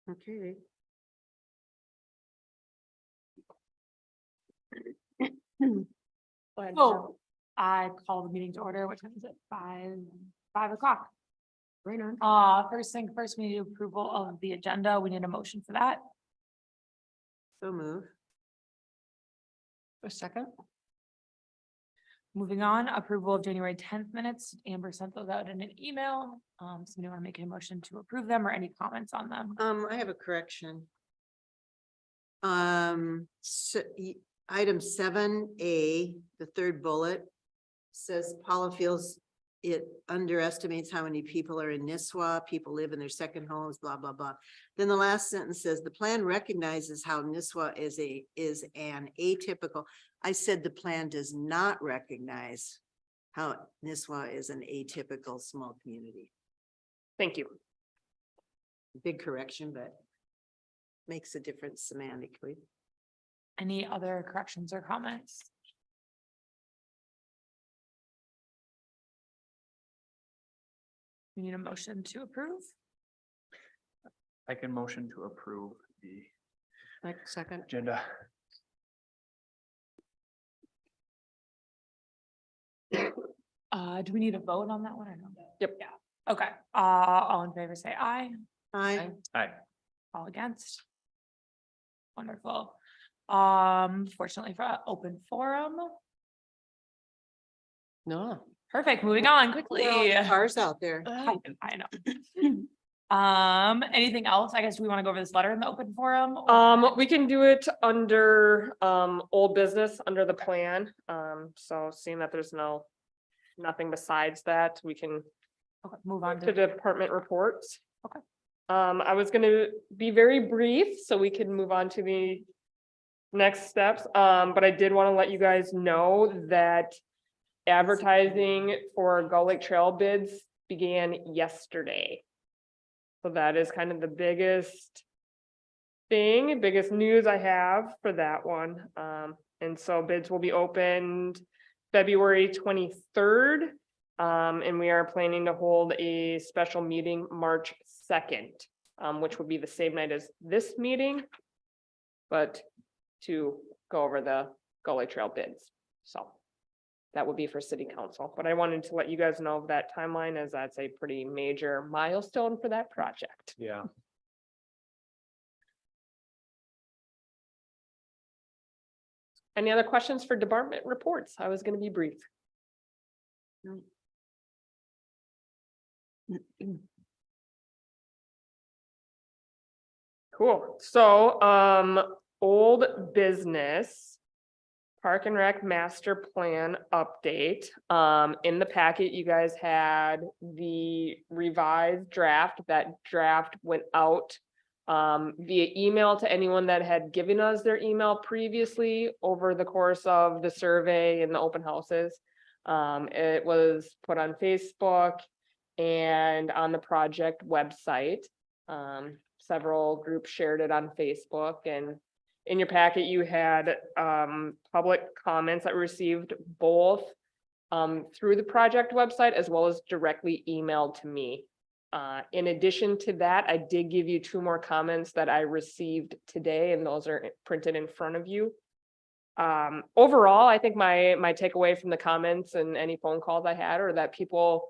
Okay. Oh, I call the meeting to order. What time is it? 5 o'clock. Right on. First thing first, we need approval of the agenda. We need a motion for that. So move. A second. Moving on, approval of January 10th minutes. Amber sent those out in an email. Somebody want to make a motion to approve them or any comments on them? I have a correction. Item 7A, the third bullet says Paula feels it underestimates how many people are in Nisswa, people live in their second homes, blah, blah, blah. Then the last sentence says the plan recognizes how Nisswa is an atypical. I said the plan does not recognize how Nisswa is an atypical small community. Thank you. Big correction, but makes a difference semantically. Any other corrections or comments? We need a motion to approve. I can motion to approve the Second. agenda. Do we need a vote on that one or no? Yep. Yeah, okay, all in favor, say aye. Aye. Aye. All against? Wonderful. Fortunately for open forum. No. Perfect, moving on quickly. Cars out there. I know. Anything else? I guess we want to go over this letter in the open forum? We can do it under old business under the plan. So seeing that there's nothing besides that, we can Okay, move on to to, department reports. Okay. I was gonna be very brief so we can move on to the next steps. But I did want to let you guys know that advertising for Gull Lake Trail bids began yesterday. So that is kind of the biggest news I have for that one. And so bids will be opened February 23rd. And we are planning to hold a special meeting March 2nd, which would be the same night as this meeting, but to go over the Gull Lake Trail bids. So that would be for city council, but I wanted to let you guys know of that timeline as that's a pretty major milestone for that project. Yeah. Any other questions for department reports? I was going to be brief. Cool. So, old business. Park and Rec master plan update. In the packet, you guys had the revised draft. That draft went out via email to anyone that had given us their email previously over the course of the survey and the open houses. It was put on Facebook and on the project website. Several groups shared it on Facebook, and in your packet, you had public comments that were received both through the project website as well as directly emailed to me. In addition to that, I did give you 2 more comments that I received today, and those are printed in front of you. Overall, I think my takeaway from the comments and any phone calls I had are that people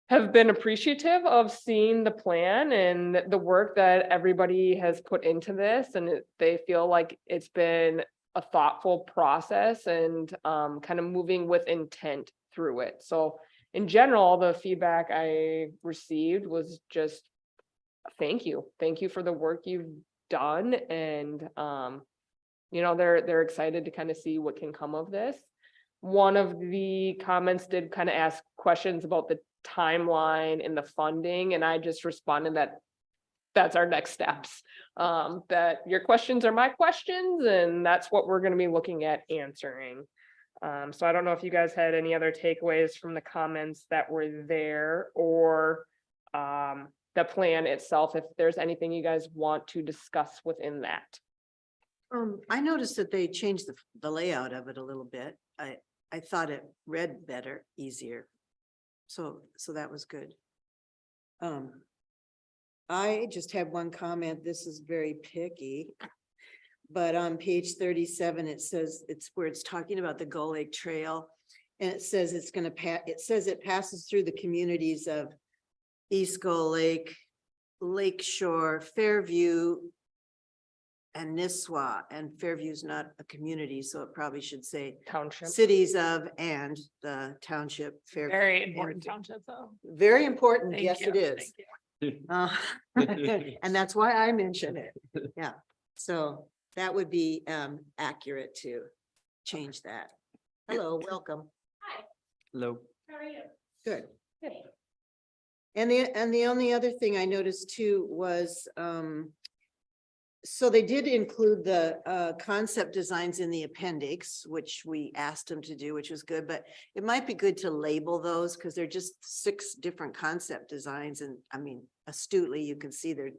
have been appreciative of seeing the plan and the work that everybody has put into this, and they feel like it's been a thoughtful process and kind of moving with intent through it. So in general, the feedback I received was just thank you for the work you've done, and you know, they're excited to kind of see what can come of this. One of the comments did kind of ask questions about the timeline and the funding, and I just responded that that's our next steps. That your questions are my questions, and that's what we're going to be looking at answering. So I don't know if you guys had any other takeaways from the comments that were there, or the plan itself, if there's anything you guys want to discuss within that. I noticed that they changed the layout of it a little bit. I thought it read better, easier. So that was good. I just have one comment. This is very picky. But on page 37, it says, it's where it's talking about the Gull Lake Trail. And it says it's gonna it says it passes through the communities of East Gull Lake, Lake Shore, Fairview, and Nisswa. And Fairview's not a community, so it probably should say Township. cities of and the township. Fairview. Very important Fairview. township though. Very important. Thank Yes, you, it is. thank you. And that's why I mention it. Yeah, so that would be accurate to change that. Hello, welcome. Hello. How are you? Good. Good. And the only other thing I noticed too was, so they did include the concept designs in the appendix, which we asked them to do, which was good, but it might be good to label those because they're just 6 different concept designs. And I mean, astutely, you can see they're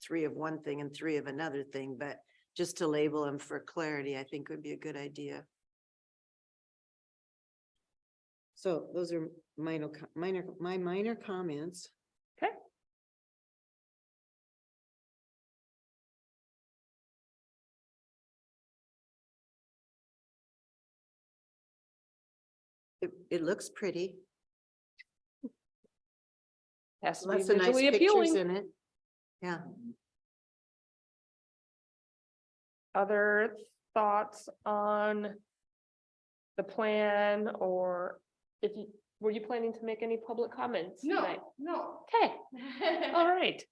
3 of one thing and 3 of another thing, but just to label them for clarity, I think would be a good idea. So those are my minor comments. Okay. It looks pretty. Has to be Lots of nice visually pictures appealing. in it. Yeah. Other thoughts on the plan, or if you, were you planning to make any public comments tonight? No. Okay, all right.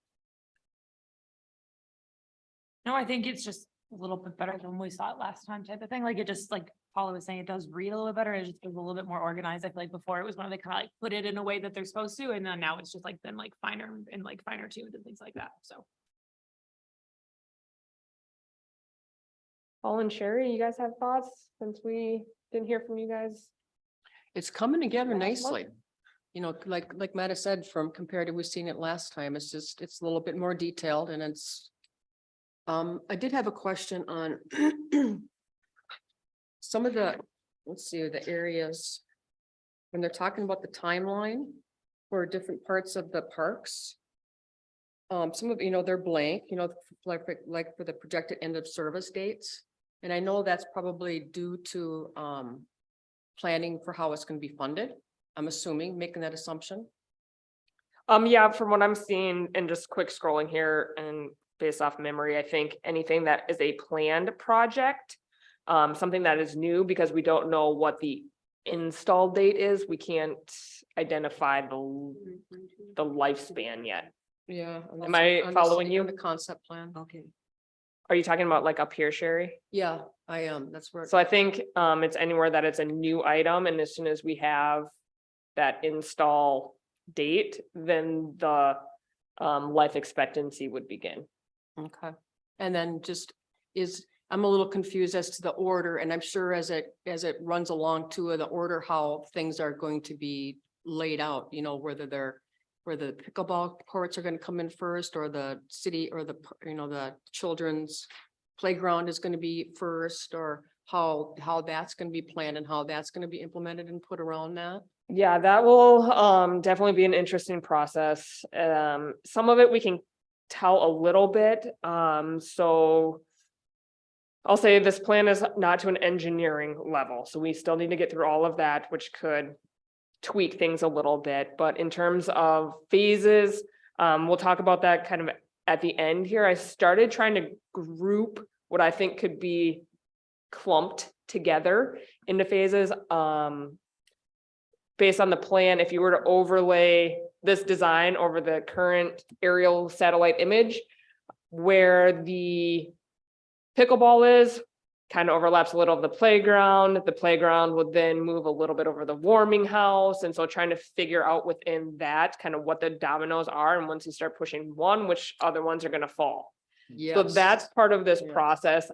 No, I think it's just a little bit better than we saw it last time type of thing. Like it just like Paula was saying, it does read a little bit better. It just feels a little bit more organized. I feel like before it was when they kind of like put it in a way that they're supposed to. And then now it's just like then like finer and like finer tuned and things like that. So. Paul and Sherry, you guys have thoughts since we didn't hear from you guys? It's coming together Last month? nicely. You know, like Matt said, from compared to we've seen it last time, it's just, it's a little bit more detailed and it's. I did have a question on. Some of the, let's see, the areas. When they're talking about the timeline for different parts of the parks. Some of, you know, they're blank, you know, like for the projected end of service dates. And I know that's probably due to, planning for how it's gonna be funded. I'm assuming, making that assumption. Yeah, from what I'm seeing and just quick scrolling here and based off memory, I think anything that is a planned project, something that is new because we don't know what the install date is, we can't identify the lifespan yet. Yeah. Am I following you? The concept plan. Okay. Are you talking about like up here, Sherry? Yeah, I am. That's where. So I think it's anywhere that it's a new item, and as soon as we have that install date, then the life expectancy would begin. Okay. And then just I'm a little confused as to the order, and I'm sure as it runs along to the order, how things are going to be laid out, you know, whether the pickleball courts are gonna come in first, or the city, or the, you know, the children's playground is gonna be first, or how that's gonna be planned and how that's gonna be implemented and put around that. Yeah, that will definitely be an interesting process. Some of it we can tell a little bit. So I'll say this plan is not to an engineering level, so we still need to get through all of that, which could tweak things a little bit. But in terms of phases, we'll talk about that kind of at the end here. I started trying to group what I think could be clumped together into phases. Based on the plan, if you were to overlay this design over the current aerial satellite image, where the pickleball is, kind of overlaps a little of the playground. The playground would then move a little bit over the warming house. And so trying to figure out within that kind of what the dominoes are. And once you start pushing one, which other ones are going to fall. Yeah. So that's part of this Yes. process.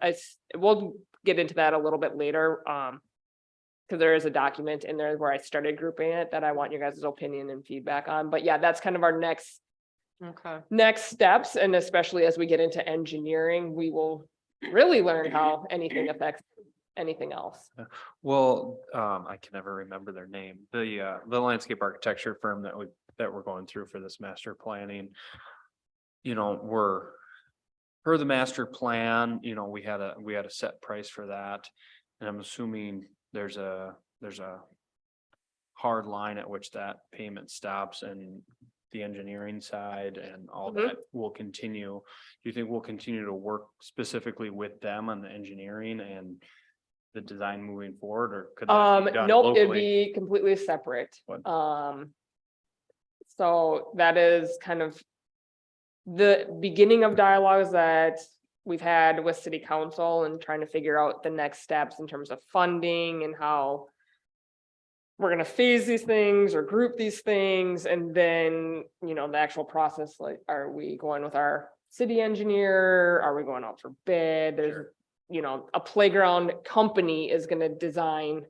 We'll get into that a little bit later. Because there is a document in there where I started grouping it that I want your guys' opinion and feedback on. But yeah, that's kind of our next steps. And especially as we get into engineering, we will really learn how anything affects anything else. Well, I can never remember their name. The landscape architecture firm that that we're going through for this master planning. You know, we're, per the master plan, you know, we had a set price for that. And I'm assuming there's a hard line at which that payment stops, and the engineering side and all Mhm. that will continue. Do you think we'll continue to work specifically with them on the engineering and the design moving forward, or could that be done Nope, it'd locally? be completely separate. What? So that is kind of the beginning of dialogues that we've had with city council and trying to figure out the next steps in terms of funding and how we're gonna phase these things or group these things, and then, you know, the actual process, like, are we going with our city engineer? Are we going out for bid? There's, you know, a playground company is gonna design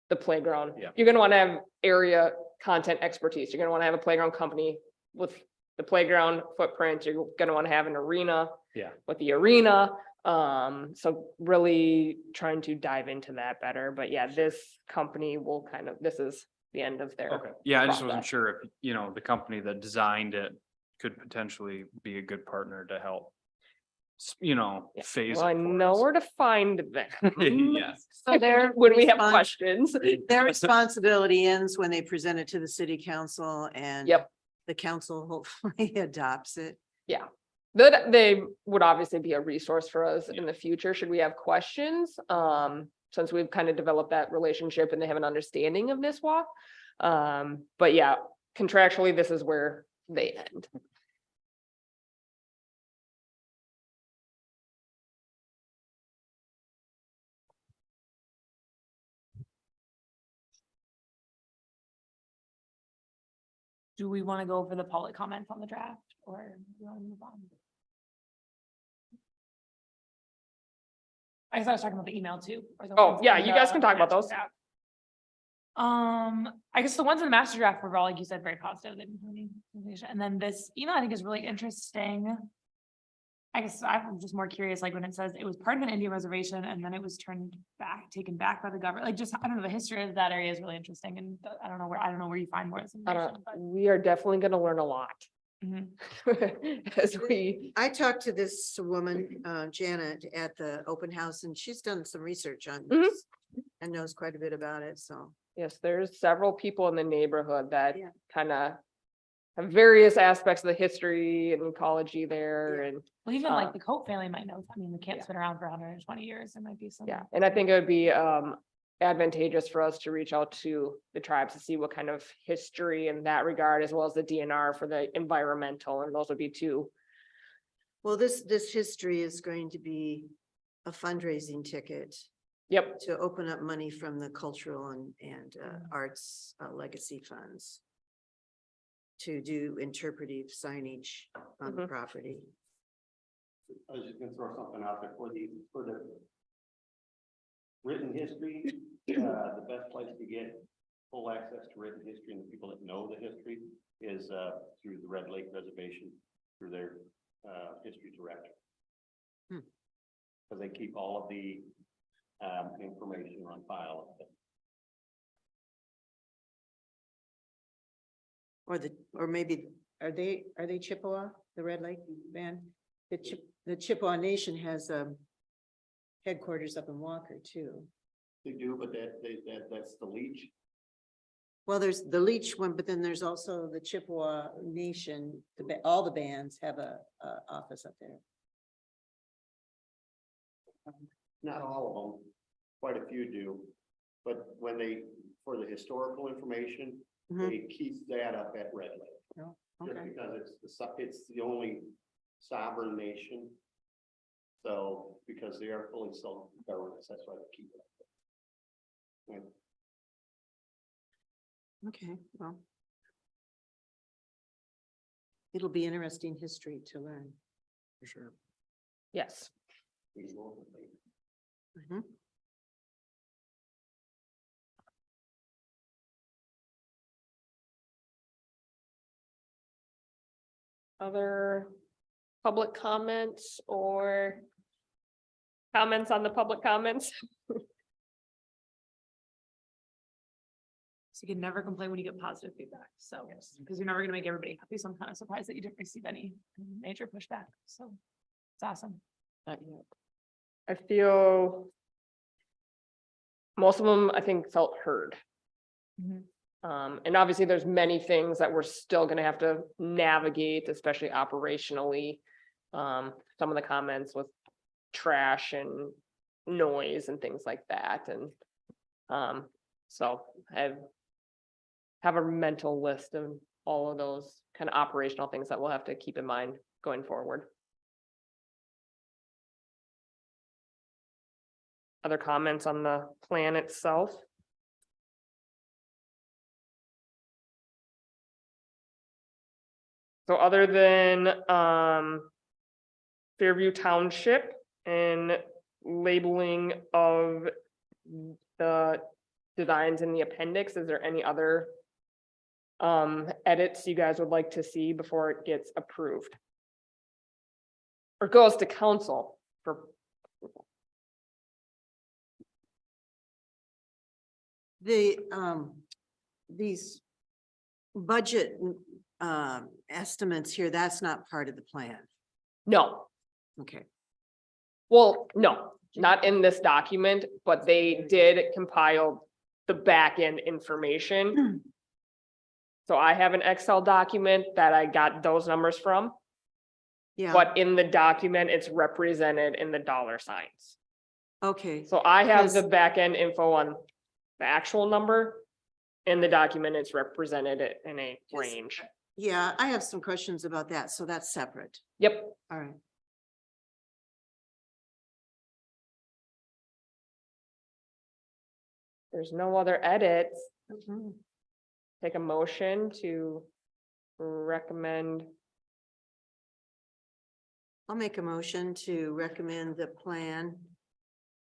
the playground. Yeah. You're gonna wanna have area content expertise. You're gonna wanna have a playground company with the playground footprint. You're gonna wanna have an arena Yeah. with the arena. So really trying to dive into that better, but yeah, this company will kind of, this is the end of their. Okay, yeah, I just wasn't process. sure if, you know, the company that designed it could potentially be a good partner to help. You know, Yeah. phase. Well, I it for know us. where to find them. Yes. So their When we have respons- questions. Their responsibility ends when they present it to the city council and Yep, the council hopefully adopts it. yeah. That they would obviously be a resource for us in the future, should we have questions, since we've kind of developed that relationship and they have an understanding of NISWA. But yeah, contractually, this is where they end. Do we want to go over the public comments on the draft or do we want to move on? I guess I was talking about the email too. or the Oh, ones yeah, in you guys the can talk about master those. draft. I guess the ones in the master draft were all, like you said, very positive. They didn't have any information. And then this email I think is really interesting. I guess I'm just more curious, like when it says it was part of an Indian reservation and then it was taken back by the government, like just, I don't know, the history of that area is really interesting and I don't know where you find more information. but- We are definitely gonna learn a lot. Mhm. As we, I talked to this woman, Janet, at the open house, and she's done some research on Mhm. this and knows quite a bit about it, so. yes, there's several people in the neighborhood that Yeah. kind of have various aspects of the history and ecology there, Yeah. and Well, even like Uh, the Coat family might know. I mean, the camp's yeah. been around for 120 years. There might be some. yeah, and I think it would be advantageous for us to reach out to the tribes to see what kind of history in that regard, as well as the DNR for the environmental, and those would be two. Well, this history is going to be a fundraising ticket Yep, to open up money from the cultural and arts legacy funds to do interpretive signage on the Mhm. property. I was just gonna throw something out there for the written history, the best place to get full access to written history and the people that know the history is, through the Red Lake Reservation, through their, history director. Hmm. Cause they keep all of the, information on file. Or maybe, are they Chippewa, the Red Lake band? The Chippewa Nation has headquarters up in Walker too. They do, but that's the Leech. Well, there's the Leech one, but then there's also the Chippewa Nation, all the bands have a office up there. Not all of them, quite a few do, but when they, for the historical information, Mhm. they keep that up at Red Lake. Just Okay, because it's the only sovereign nation. So, because they are fully self-governed, that's why they keep it up there. Yeah. okay, well. It'll be interesting history to learn. For sure. yes. We will, but they- Mhm. Other public comments or comments on the public comments? So you can never complain when you get positive feedback, so, because you're never gonna make everybody happy, so I'm kind of surprised that you didn't receive any major pushback, so it's awesome. Not yet. I feel most of them, I think, felt heard. And obviously there's many things that we're still gonna have to navigate, especially operationally. Some of the comments with trash and noise and things like that, and so I have a mental list of all of those kind of operational things that we'll have to keep in mind going forward. Other comments on the plan itself? So other than Fairview Township and labeling of the designs in the appendix, is there any other edits you guys would like to see before it gets approved? Or goes to council for The, these budget, estimates here, that's not part of the plan. no, Okay. well, no, not in this document, but they did compile the back end information. So I have an Excel document that I got those numbers from, Yeah, but in the document, it's represented in the dollar signs. okay. So I have the Because- back end info on the actual number. In the document, it's represented it in a range. Yeah, I have some questions about that, so that's separate. Yep, All right. there's no other edits. Take a motion to recommend. I'll make a motion to recommend the plan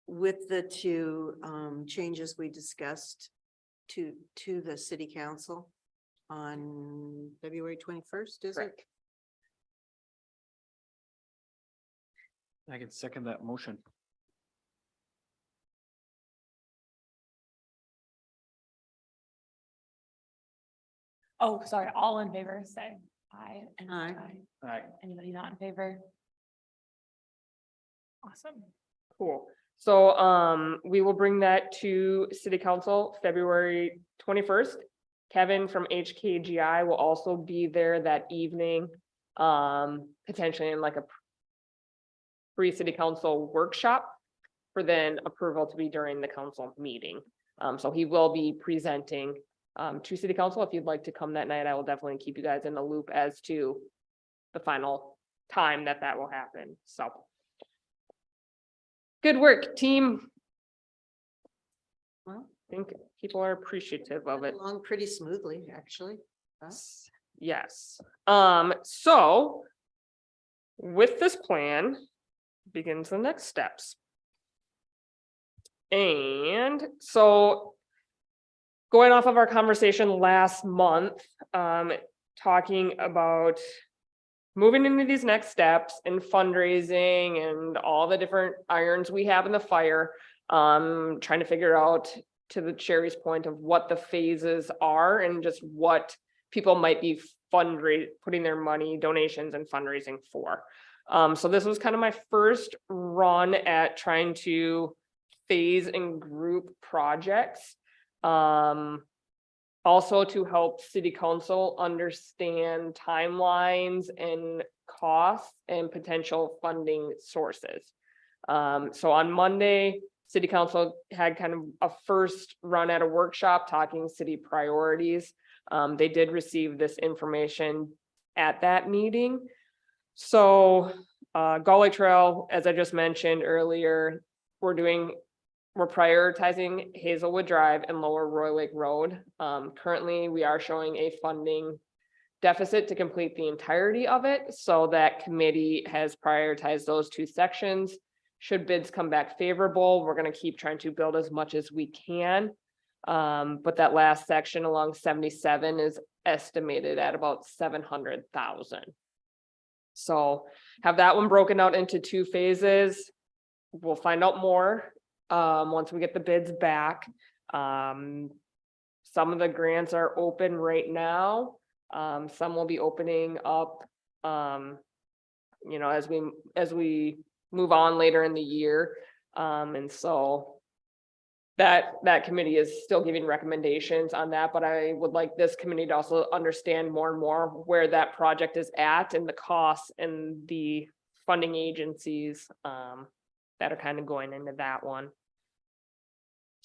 with the two changes we discussed to the city council on February 21st, is it? Correct. I can second that motion. Oh, sorry, all in favor, say aye. and Aye. Aye. Anybody not in favor? Awesome. Cool. So, we will bring that to city council February 21st. Kevin from HKGI will also be there that evening, potentially in like a pre-city council workshop for then approval to be during the council meeting. So he will be presenting, to city council. If you'd like to come that night, I will definitely keep you guys in the loop as to the final time that will happen. So. Good work, team. Well, I think people are appreciative of it. along pretty smoothly, actually. Huh? Yes, so. With this plan begins the next steps. And so. Going off of our conversation last month, talking about. Moving into these next steps and fundraising and all the different irons we have in the fire. Trying to figure out, to the Sherry's point, of what the phases are and just what people might be putting their money, donations and fundraising for. So this was kind of my first run at trying to phase and group projects. Also to help city council understand timelines and costs and potential funding sources. So on Monday, city council had kind of a first run at a workshop talking city priorities. They did receive this information at that meeting. So Gull Lake Trail, as I just mentioned earlier, we're prioritizing Hazelwood Drive and Lower Roy Lake Road. Currently, we are showing a funding deficit to complete the entirety of it. So that committee has prioritized those two sections. Should bids come back favorable, we're gonna keep trying to build as much as we can. But that last section along 77 is estimated at about 700,000. So have that one broken out into two phases. We'll find out more once we get the bids back. some of the grants are open right now. Some will be opening up, as we move on later in the year. And so that committee is still giving recommendations on that, but I would like this committee to also understand more and more where that project is at and the costs and the funding agencies, that are kind of going into that one.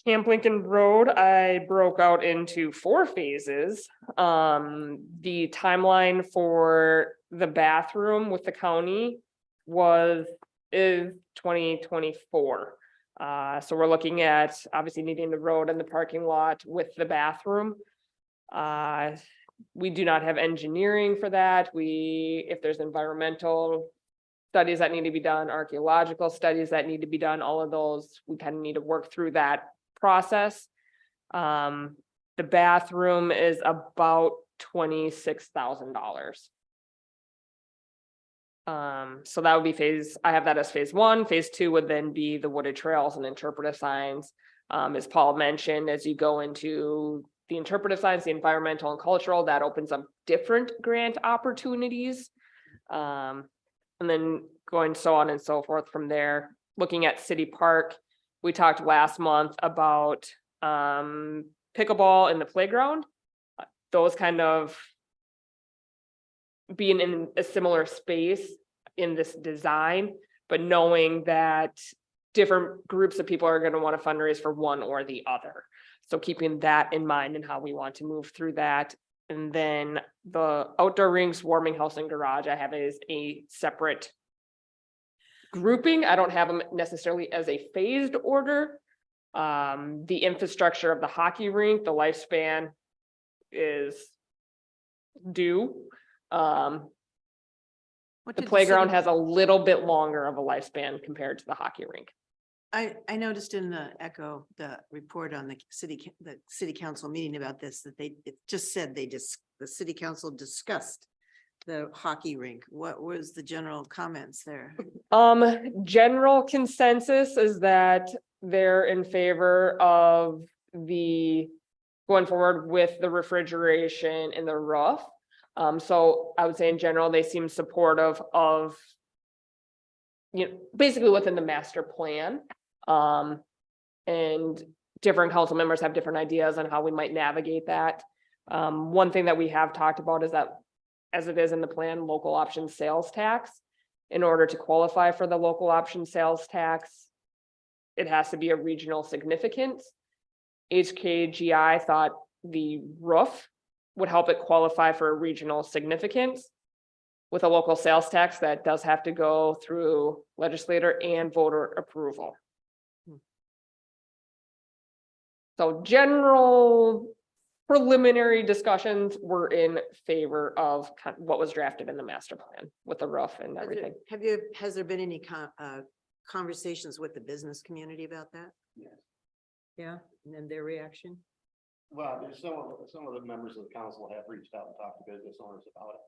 Camp Lincoln Road, I broke out into 4 phases. The timeline for the bathroom with the county is 2024. So we're looking at obviously needing the road and the parking lot with the bathroom. We do not have engineering for that. If there's environmental studies that need to be done, archaeological studies that need to be done, all of those, we kind of need to work through that process. The bathroom is about $26,000. So that would be I have that as phase 1. Phase 2 would then be the wooded trails and interpretive signs. As Paul mentioned, as you go into the interpretive signs, the environmental and cultural, that opens up different grant opportunities. And then going so on and so forth from there. Looking at City Park, we talked last month about pickleball in the playground. Those kind of being in a similar space in this design, but knowing that different groups of people are going to want to fundraise for one or the other. So keeping that in mind and how we want to move through that. And then the outdoor rinks, warming house and garage, I have as a separate grouping. I don't have them necessarily as a phased order. The infrastructure of the hockey rink, the lifespan is due. What The did playground city- has a little bit longer of a lifespan compared to the hockey rink. I noticed in the Echo, the report on the city council meeting about this, that it just said the city council discussed the hockey rink. What was the general comments there? General consensus is that they're in favor of going forward with the refrigeration and the roof. So I would say in general, they seem supportive of, basically within the master plan. And different council members have different ideas on how we might navigate that. One thing that we have talked about is that, as it is in the plan, local option sales tax. In order to qualify for the local option sales tax, it has to be a regional significance. HKGI thought the roof would help it qualify for a regional significance. With a local sales tax, that does have to go through legislator and voter approval. So general preliminary discussions were in favor of what was drafted in the master plan with the roof and everything. Has there been any conversations with the business community about that? Yes. Yeah, and then their reaction? Well, there's some of the members of the council have reached out and talked to business owners about it.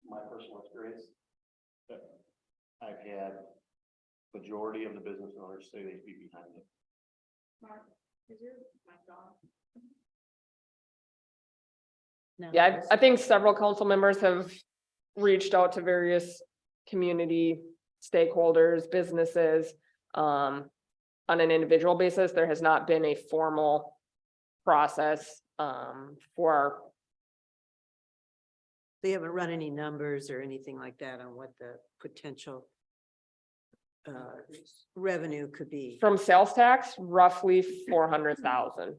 My personal experience, that I've had majority of the business owners say they'd be behind it. No. Yeah, I think several council members have reached out to various community stakeholders, businesses, on an individual basis. There has not been a formal process, for They haven't run any numbers or anything like that on what the potential revenue could be from sales tax, roughly 400,000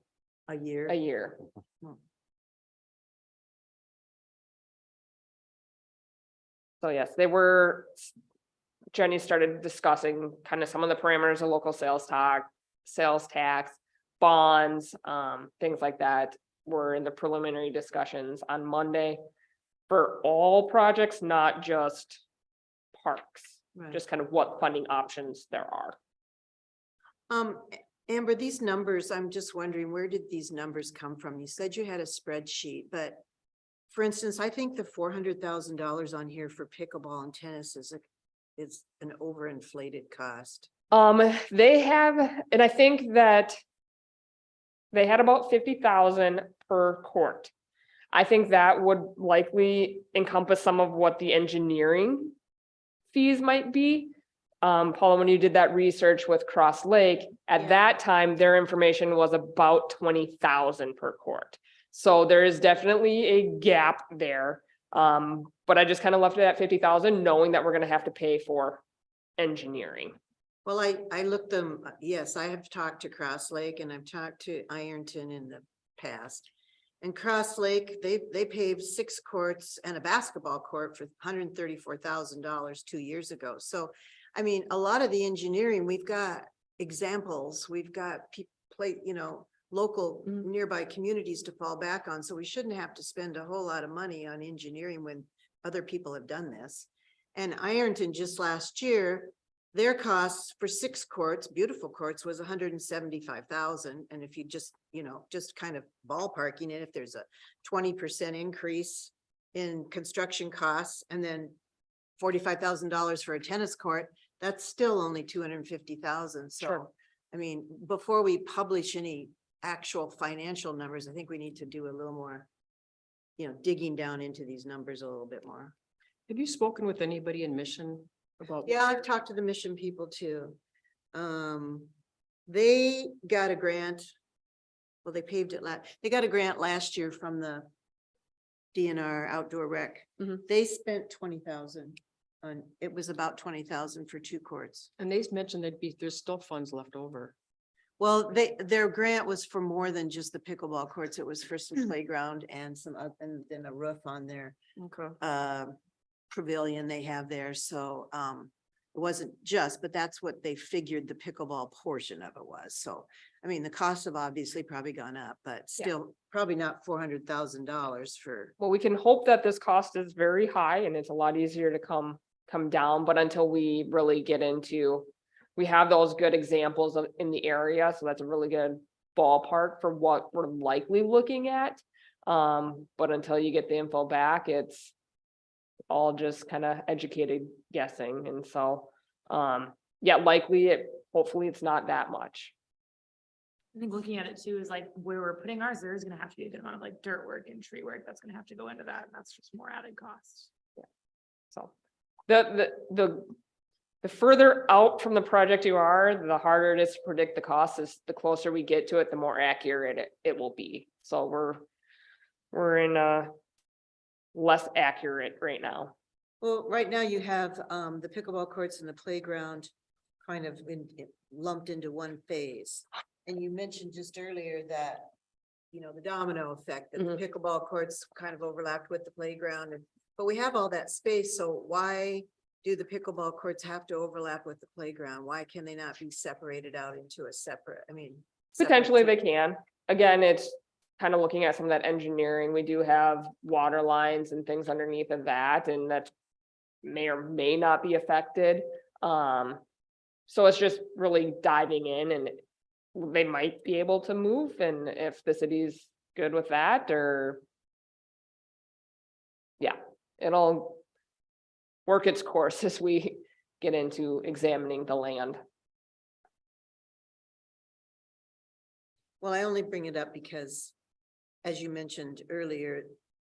a year. a year. So yes, Jenny started discussing kind of some of the parameters of local sales tax, bonds, things like that were in the preliminary discussions on Monday for all projects, not just parks, Right. just kind of what funding options there are. Amber, these numbers, I'm just wondering, where did these numbers come from? You said you had a spreadsheet, but for instance, I think the $400,000 on here for pickleball and tennis is an overinflated cost. They have, and I think that they had about 50,000 per court. I think that would likely encompass some of what the engineering fees might be. Paula, when you did that research with Cross Lake, at Yeah. that time, their information was about 20,000 per court. So there is definitely a gap there. But I just kind of left it at 50,000, knowing that we're gonna have to pay for engineering. Well, I looked them, yes, I have talked to Cross Lake and I've talked to Ironton in the past. And Cross Lake, they paved 6 courts and a basketball court for $134,000 2 years ago. So, I mean, a lot of the engineering, we've got examples, we've got local Mhm. nearby communities to fall back on. So we shouldn't have to spend a whole lot of money on engineering when other people have done this. And Ironton just last year, their costs for 6 courts, beautiful courts, was $175,000. And if you just kind of ballparking it, if there's a 20% increase in construction costs and then $45,000 for a tennis court, that's still only 250,000. So, Sure. I mean, before we publish any actual financial numbers, I think we need to do a little more, digging down into these numbers a little bit more. Have you spoken with anybody in Mission about? Yeah, I've talked to the Mission people too. They got a grant. Well, they paved it they got a grant last year from the DNR Outdoor Rec. Mhm. They spent 20,000 on, it was about 20,000 for 2 courts. And they mentioned there's still funds left over. Well, their grant was for more than just the pickleball courts. It was for some playground and and then a roof on their Okay. pavilion they have there. So, it wasn't just, but that's what they figured the pickleball portion of it was. So, I mean, the costs have obviously probably gone up, but Yeah. still probably not $400,000 for, Well, we can hope that this cost is very high and it's a lot easier to come down, but until we really get into, we have those good examples in the area, so that's a really good ballpark for what we're likely looking at. But until you get the info back, it's all just kind of educated guessing, and so, yeah, hopefully it's not that much. I think looking at it too is like where we're putting ours, there's gonna have to be a good amount of like dirt work and tree work that's gonna have to go into that, and that's just more added cost. So the further out from the project you are, the harder it is to predict the cost. Is the closer we get to it, the more accurate it will be. So we're in a less accurate right now. well, right now you have the pickleball courts and the playground kind of lumped into one phase. And you mentioned just earlier that, the domino effect, that the pickleball courts kind of overlapped with the playground. But we have all that space, so why do the pickleball courts have to overlap with the playground? Why can they not be separated out into a separate, separate Potentially they thing? can. Again, it's kind of looking at some of that engineering. We do have water lines and things underneath of that, and that may or may not be affected. So it's just really diving in, and they might be able to move, and if the city's good with that, or yeah, it'll work its course as we get into examining the land. Well, I only bring it up because, as you mentioned earlier,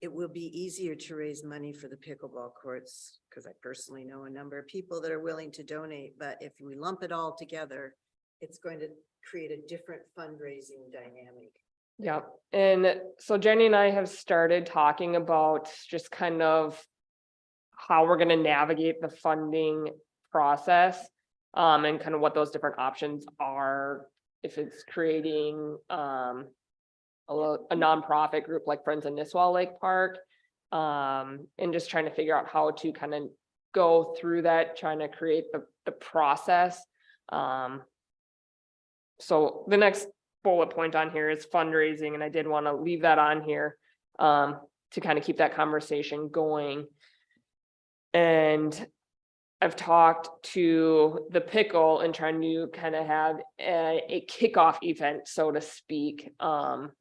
it will be easier to raise money for the pickleball courts, because I personally know a number of people that are willing to donate, but if we lump it all together, it's going to create a different fundraising dynamic. Yeah, and so Jenny and I have started talking about just kind of how we're gonna navigate the funding process, and kind of what those different options are. If it's creating, a nonprofit group like Friends of Nisswa Lake Park, and just trying to figure out how to kind of go through that, trying to create the process. So the next bullet point on here is fundraising, and I did want to leave that on here, to kind of keep that conversation going. And I've talked to the Pickle and trying to kind of have a kickoff event, so to speak, for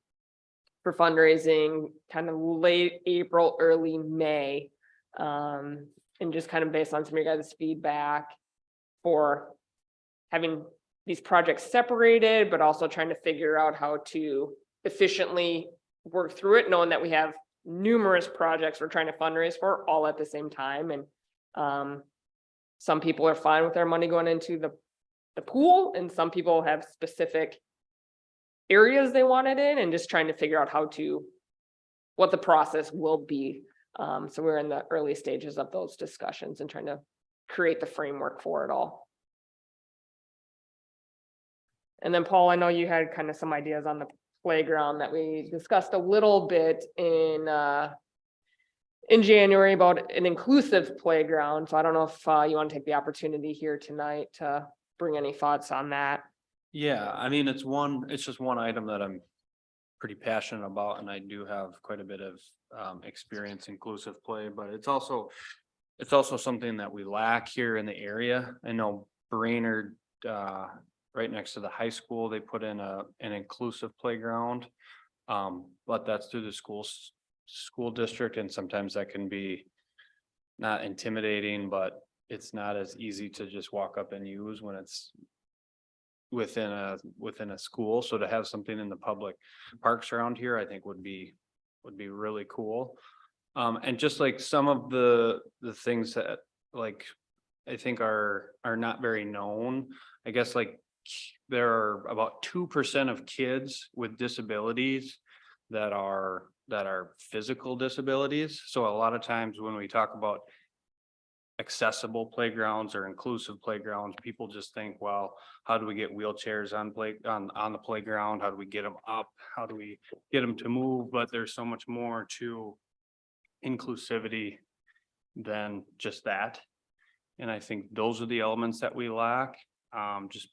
fundraising, kind of late April, early May. And just kind of based on some of your guys' feedback for having these projects separated, but also trying to figure out how to efficiently work through it, knowing that we have numerous projects we're trying to fundraise for all at the same time. And some people are fine with their money going into the pool, and some people have specific areas they want it in, and just trying to figure out what the process will be. So we're in the early stages of those discussions and trying to create the framework for it all. And then Paul, I know you had kind of some ideas on the playground that we discussed a little bit in January about an inclusive playground. So I don't know if you want to take the opportunity here tonight to bring any thoughts on that. Yeah, I mean, it's just one item that I'm pretty passionate about, and I do have quite a bit of experience inclusive play, but it's also something that we lack here in the area. I know Brainerd, right next to the high school, they put in an inclusive playground. But that's through the school district, and sometimes that can be not intimidating, but it's not as easy to just walk up and use when it's within a school. So to have something in the public parks around here, I think would be really cool. And just like some of the things that like I think are not very known, I guess, like there are about 2% of kids with disabilities that are physical disabilities. So a lot of times when we talk about accessible playgrounds or inclusive playgrounds, people just think, well, how do we get wheelchairs on the playground? How do we get them up? How do we get them to move? But there's so much more to inclusivity than just that. And I think those are the elements that we lack. Just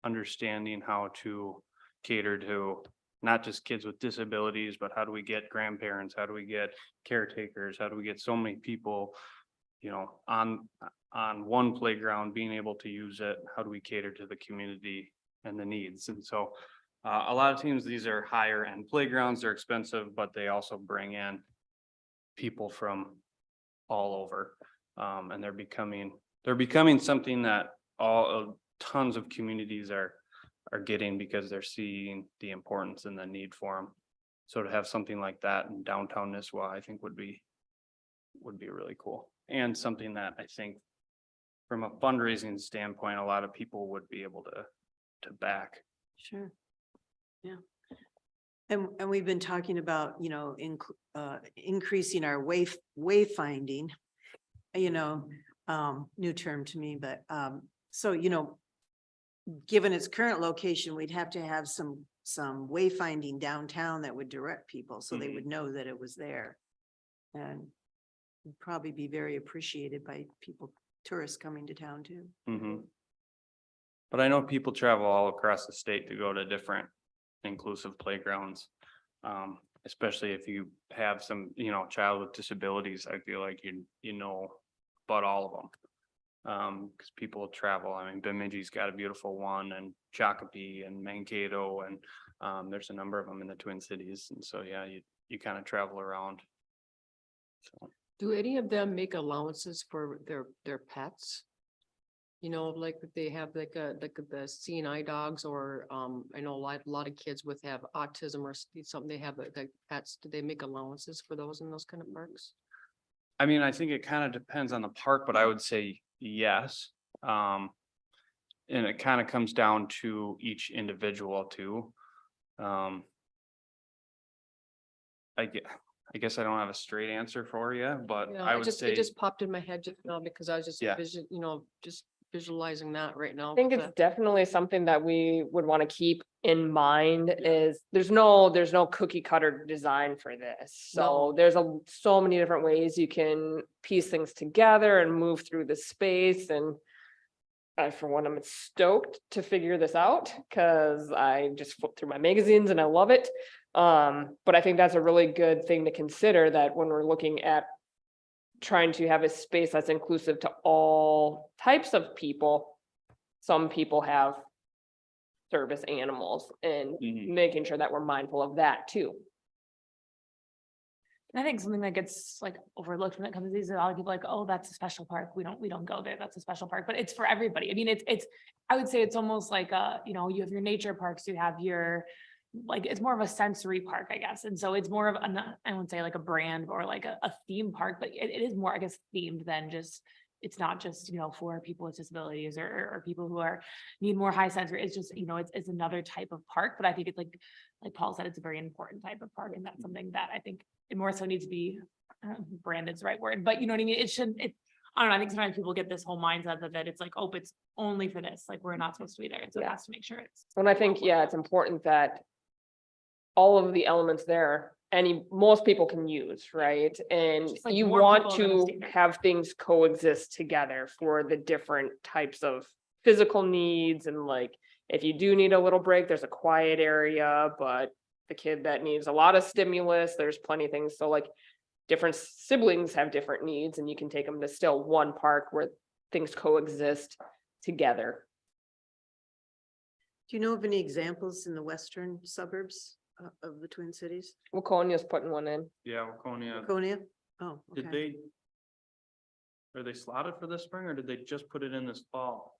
understanding how to cater to not just kids with disabilities, but how do we get grandparents? How do we get caretakers? How do we get so many people, on one playground, being able to use it? How do we cater to the community and the needs? And so a lot of times these are higher end playgrounds, they're expensive, but they also bring in people from all over. And they're becoming something that tons of communities are getting because they're seeing the importance and the need for them. So to have something like that in downtown Nisswa, I think would be really cool. And something that I think from a fundraising standpoint, a lot of people would be able to back. Sure. Yeah. And we've been talking about, increasing our wayfinding, new term to me, but, so, given its current location, we'd have to have some wayfinding downtown that would direct people so they would know that it was there. And would probably be very appreciated by tourists coming to town too. Mhm. But I know people travel all across the state to go to different inclusive playgrounds. Especially if you have some, child with disabilities, I feel like you know about all of them. Because people travel. I mean, Bemidji's got a beautiful one, and Shakopee and Mankato, and there's a number of them in the Twin Cities. And so, yeah, you kind of travel around. So. Do any of them make allowances for their pets? Like if they have like the CNI dogs, or I know a lot of kids have autism or something, they have like pets. Do they make allowances for those in those kind of parks? I mean, I think it kind of depends on the park, but I would say yes. And it kind of comes down to each individual too. I guess I don't have a straight answer for you, but Yeah, I would it say, just popped in my head just now because I was just Yeah. just visualizing that right now. I think it's definitely something that we would want to keep in mind is there's no cookie cutter design for this. So No. there's so many different ways you can piece things together and move through the space. And I, for one, I'm stoked to figure this out because I just flipped through my magazines and I love it. But I think that's a really good thing to consider, that when we're looking at trying to have a space that's inclusive to all types of people, some people have service animals, and Mhm. making sure that we're mindful of that too. I think something that gets like overlooked when it comes to these, a lot of people are like, oh, that's a special park. We don't go there. That's a special park, but it's for everybody. I mean, it's, I would say it's almost like you know, you have your nature parks, you have your, like, it's more of a sensory park, I guess. And so it's more of an, I wouldn't say like a brand or like a theme park, but it is more, I guess, themed than just, it's not just, you know, for people with disabilities or people who are, need more high sensory. It's just, you know, it's another type of park, but I think it's like Paul said, it's a very important type of park. And that's something that I think it more so needs to be, branded's the right word, but you know what I mean? It shouldn't, I don't know, I think sometimes people get this whole mindset that it's like, oh, it's only for this, like, we're not supposed to be there. So it Yeah. has to make sure it's. And I think, yeah, it's important that all of the elements there, most people can use, right? And Just like you more want people than a to standard. have things coexist together for the different types of physical needs and like, if you do need a little break, there's a quiet area, but the kid that needs a lot of stimulus, there's plenty of things. So like different siblings have different needs and you can take them to still one park where things coexist together. Do you know of any examples in the western suburbs of the Twin Cities? Waconia's putting one in. Yeah, Waconia, Laconia? Oh, did okay. are they slotted for this spring or did they just put it in this fall?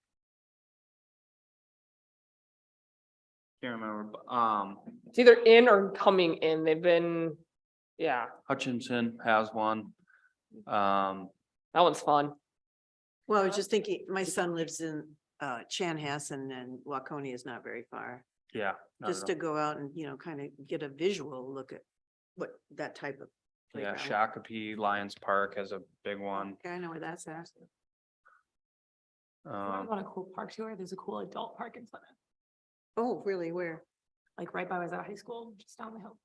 Can't remember, but, It's either in or coming in. They've been, yeah, Hutchinson has one. that one's fun. Well, I was just thinking, my son lives in Chanhassen and Waconia is not very far. Yeah. not Just at to all. go out and, you know, kind of get a visual look at what that type of. Yeah, playground. Shakopee Lions Park has a big one. Okay, I know where that's at. If you Um, want a cool park tour, there's a cool adult park in Plymouth, Oh, really? Where? like right by was at high school, just down the hill.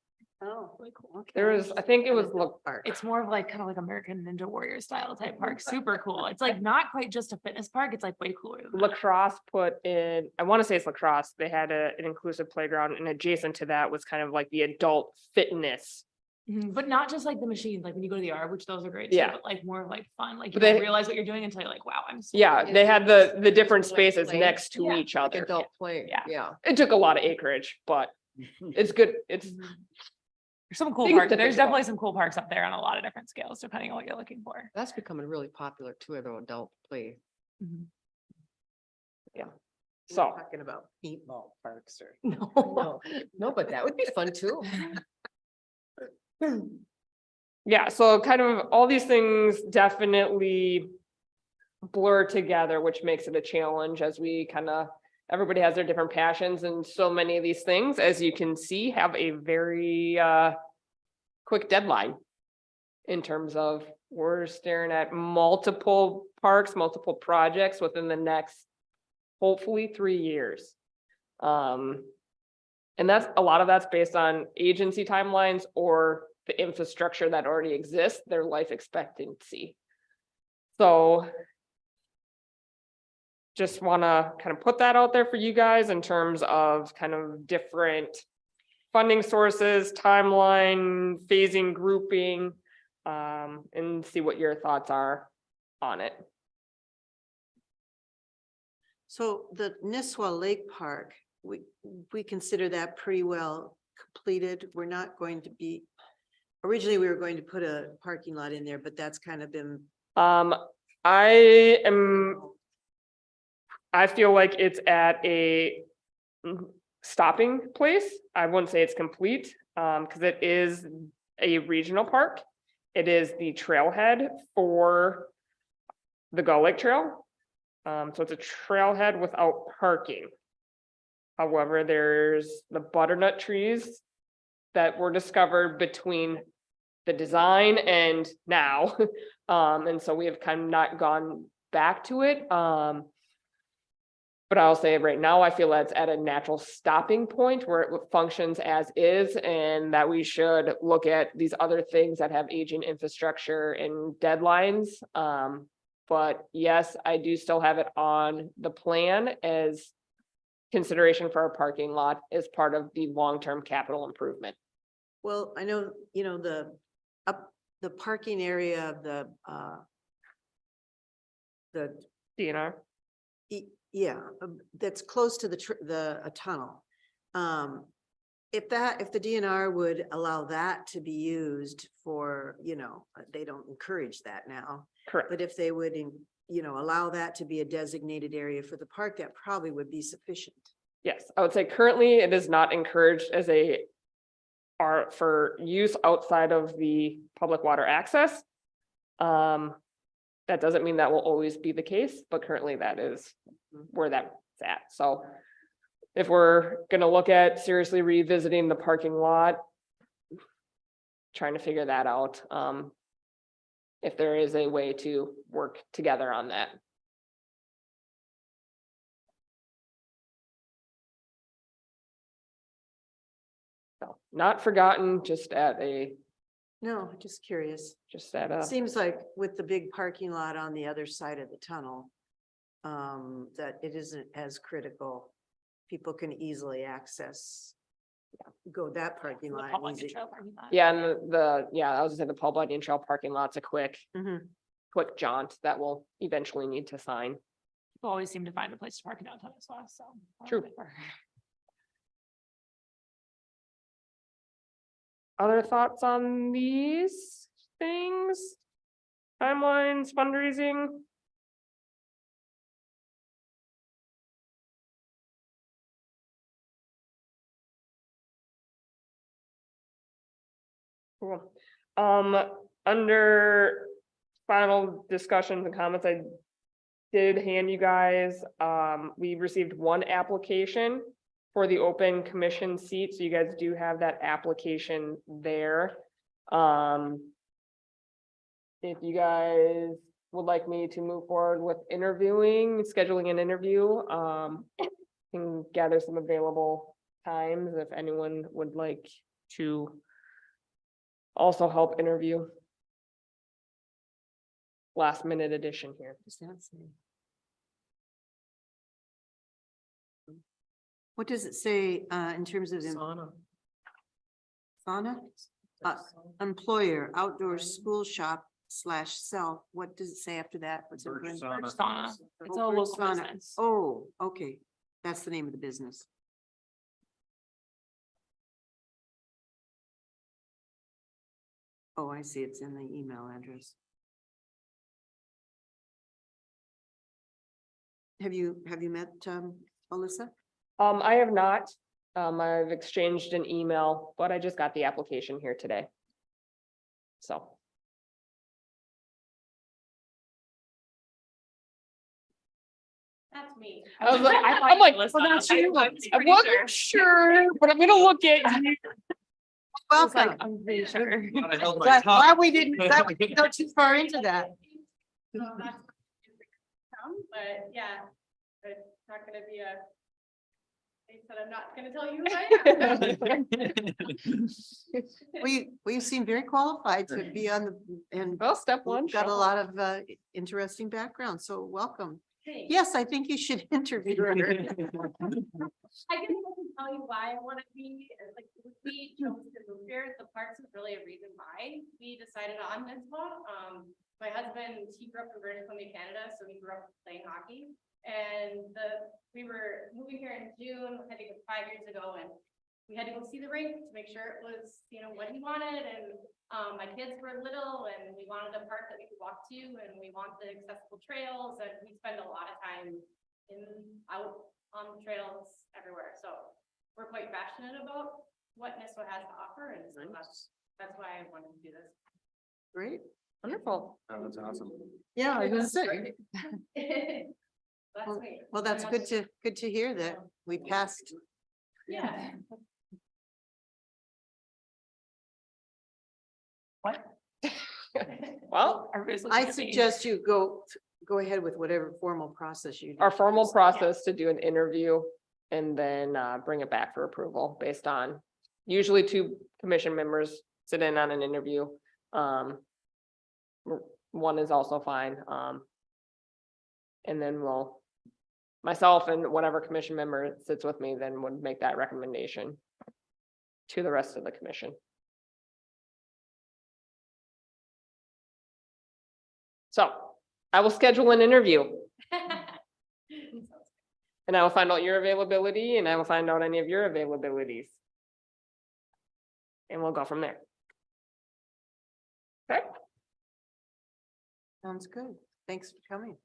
Oh, Really cool. okay. There was, I think it was, look, Park. It's more of like, kind of like American Ninja Warrior style type park, super cool. It's like not quite just a fitness park, it's like way cooler than that. lacrosse put in, I want to say it's lacrosse. They had an inclusive playground and adjacent to that was kind of like the adult fitness. But not just like the machines, like when you go to the R, which those are great too, Yeah. but like more of like fun, like you But don't they- realize what you're doing until you're like, wow, I'm. so Yeah, good. they had the different Like spaces play. next to Yeah, each Like other. adult play, Yeah. yeah. It took a lot of acreage, but it's good. It's, Mhm. There's some cool Things parks, to there's think about. definitely some cool parks up there on a lot of different scales, depending on what you're looking for. That's becoming really popular too, the adult play. Mhm. We're so, Talking about paintball parks or. No, no, but that would be fun too. yeah, so kind of all these things definitely blur together, which makes it a challenge as we kind of, everybody has their different passions and so many of these things, as you can see, have a very quick deadline in terms of we're staring at multiple parks, multiple projects within the next hopefully 3 years. And that's, a lot of that's based on agency timelines or the infrastructure that already exists, their life expectancy. So just want to kind of put that out there for you guys in terms of kind of different funding sources, timeline, phasing, grouping, and see what your thoughts are on it. So the Nisswa Lake Park, we consider that pretty well completed. We're not going to be, originally we were going to put a parking lot in there, but that's kind of been. I feel like it's at a stopping place. I wouldn't say it's complete, because it is a regional park. It is the trailhead for the Gull Lake Trail. So it's a trailhead without parking. However, there's the butternut trees that were discovered between the design and now. And so we have kind of not gone back to it. But I'll say right now, I feel that's at a natural stopping point where it functions as is, and that we should look at these other things that have aging infrastructure and deadlines. But yes, I do still have it on the plan as consideration for a parking lot as part of the long-term capital improvement. Well, I know, you know, the parking area of the DNR. yeah, that's close to a tunnel. if the DNR would allow that to be used for, they don't encourage that now. Correct. But if they would, allow that to be a designated area for the park, that probably would be sufficient. Yes, I would say currently it is not encouraged as for use outside of the public water access. That doesn't mean that will always be the case, but currently that is where that's at. So if we're gonna look at seriously revisiting the parking lot, trying to figure that out, if there is a way to work together on that. So, not forgotten, just at a, No, just curious. just Seems like with the big parking lot on the other side of the tunnel, that it isn't as critical. People can easily access, go that parking The lot. Paul Bunyan easy. Trail parking lot. yeah, and I was gonna say the Paul Bunyan Trail parking lot's a quick Mhm. jaunt that we'll eventually need to sign. People always seem to find a place to park in downtown as well, so. True. Other thoughts on these things? Timelines, fundraising? Cool. Under final discussions and comments, I did hand you guys, we received one application for the open commission seat, so you guys do have that application there. If you guys would like me to move forward with scheduling an interview, can gather some available times if anyone would like to also help interview. Last minute addition here. What does it say, in terms of sauna? Employer, outdoor school shop / self, what does it say after that? What's it Birch bring? sauna. Sauna. It's a Oh, local sauna. business. Oh, okay, that's the name of the business. Oh, I see, it's in the email address. Have you met, Alyssa? I have not, I've exchanged an email, but I just got the application here today. So. That's me. I was like, I thought I'm you like, were well, that's Alyssa. you. I I was pretty wasn't sure, but I'm gonna look at you. I was like, Welcome. I'm pretty sure. I held my Glad tongue. we didn't go too far into that. So that's but yeah, it's not gonna be they said I'm not gonna tell you who I am. Well, you seem very qualified to be on the, and Well, step one. got a show lot of interesting background, so welcome. Thanks. Yes, I think you should interview her. I guess I can tell you why I wanna be, like, we chose to move here, the parks is really a reason why we decided on this one. My husband, he grew up in British Columbia, Canada, so he grew up playing hockey. And we were moving here in June, I think it was 5 years ago, and we had to go see the rink to make sure it was, what he wanted, and my kids were little, and we wanted a park that we could walk to, and we want the accessible trails, and we spend a lot of time out on the trails everywhere, so we're quite passionate about what Nisswa has to offer, and so that's why I wanted to do this. Great. Wonderful. Oh, that's awesome. Yeah, I was gonna say. That's Well- me. Well, that's good to hear that we passed. Yeah. What? Well, Everybody's looking I at me. suggest you go ahead with whatever formal process you. our formal process to do an interview and then bring it back for approval based on usually 2 commission members sit in on an interview. One is also fine. And then myself and whatever commission member sits with me then would make that recommendation to the rest of the commission. So I will schedule an interview and I will find out your availability and I will find out any of your availabilities. And we'll go from there. Okay, Sounds good. Thanks for coming.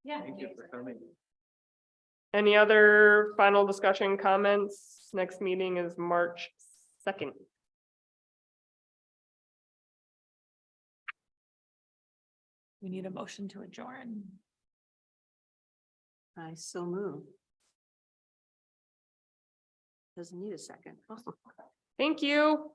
Yeah. Thank you for coming. any other final discussion comments? Next meeting is March 2nd. We need a motion to adjourn. I so move. Doesn't need a second. Thank you.